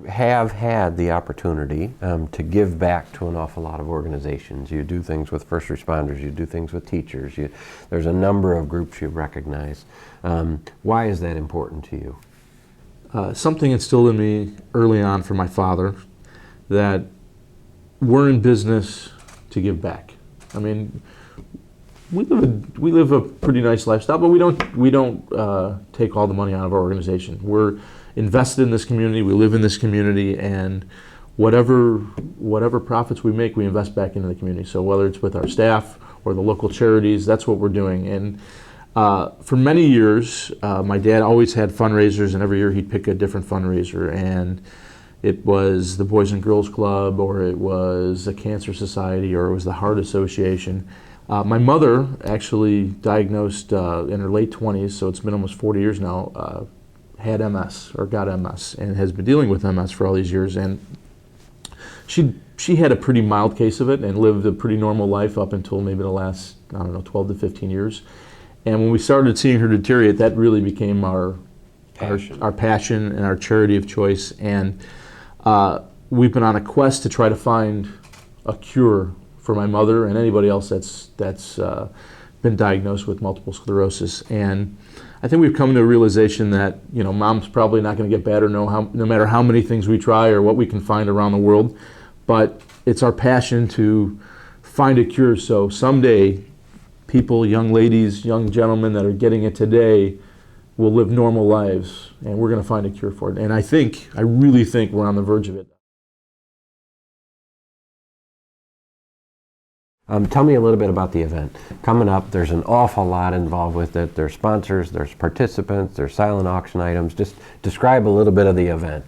have had the opportunity to give back to an awful lot of organizations. You do things with first responders, you do things with teachers, there's a number of groups you recognize. Why is that important to you? Something instilled in me early on from my father, that we're in business to give back. I mean, we live a pretty nice lifestyle, but we don't take all the money out of our organization. We're invested in this community. We live in this community, and whatever profits we make, we invest back into the community. So whether it's with our staff or the local charities, that's what we're doing. And for many years, my dad always had fundraisers, and every year he'd pick a different fundraiser. And it was the Boys and Girls Club, or it was a Cancer Society, or it was the Heart Association. My mother actually diagnosed in her late 20s, so it's been almost 40 years now, had MS, or got MS, and has been dealing with MS for all these years. And she had a pretty mild case of it and lived a pretty normal life up until maybe the last, 12 to 15 years. And when we started seeing her deteriorate, that really became our passion and our charity of choice. And we've been on a quest to try to find a cure for my mother and anybody else that's been diagnosed with multiple sclerosis. And I think we've come to a realization that, mom's probably not going to get better no matter how many things we try or what we can find around the world. But it's our passion to find a cure, so someday people, young ladies, young gentlemen that are getting it today will live normal lives, and we're going to find a cure for it. And I really think we're on the verge of it. Tell me a little bit about the event. Coming up, there's an awful lot involved with it. There's sponsors, there's participants, there's silent auction items. Just describe a little bit of the event.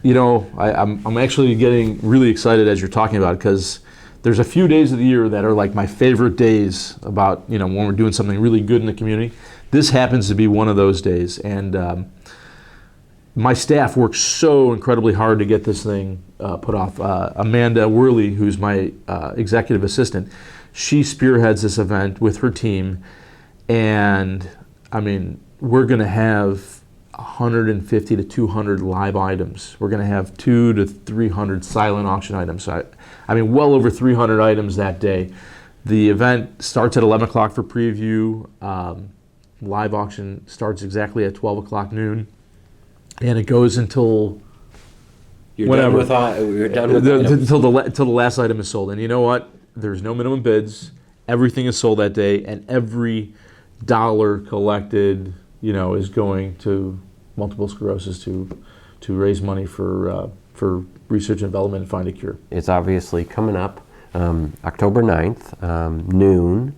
I'm actually getting really excited as you're talking about it, because there's a few days of the year that are like my favorite days about, when we're doing something really good in the community. This happens to be one of those days. And my staff works so incredibly hard to get this thing put off. Amanda Worley, who's my executive assistant, she spearheads this event with her team. And I mean, we're going to have 150 to 200 live items. We're going to have 200 to 300 silent auction items. So I mean, well over 300 items that day. The event starts at 11 o'clock for preview. Live auction starts exactly at 12 o'clock noon. And it goes until Until the last item is sold. And you know what? There's no minimum bids. Everything is sold that day, and every dollar collected, is going to multiple sclerosis to raise money for research and development and find a cure. It's obviously coming up October 9th, noon.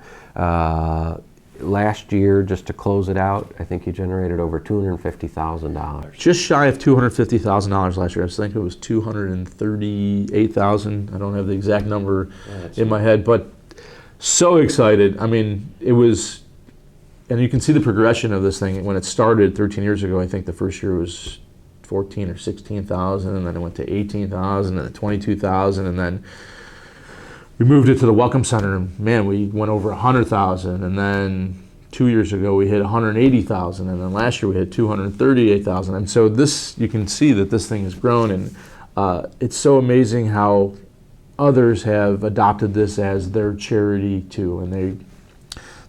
Last year, just to close it out, I think you generated over $250,000. Just shy of $250,000 last year. I think it was $238,000. I don't have the exact number in my head, but so excited. I mean, it was, and you can see the progression of this thing. When it started 13 years ago, I think the first year was 14 or 16,000, and then it went to 18,000, and then 22,000, and then we moved it to the Welcome Center, and man, we went over 100,000, and then 2 years ago we hit 180,000, and then last year we hit 238,000. And so this, you can see that this thing has grown, and it's so amazing how others have adopted this as their charity too, and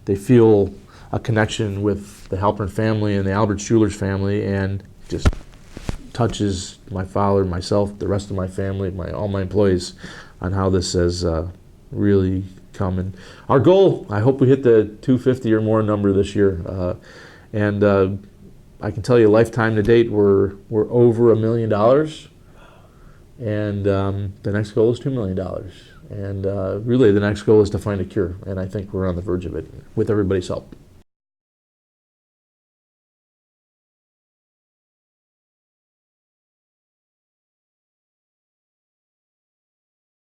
they feel a connection with the Halpern family and the Alberts Jewelers family, and just touches my father, myself, the rest of my family, all my employees, on how this has really come. And our goal, I hope we hit the 250 or more number this year. And I can tell you, lifetime to date, we're over $1 million. And the next goal is $2 million. And really, the next goal is to find a cure. And I think we're on the verge of it with everybody's help.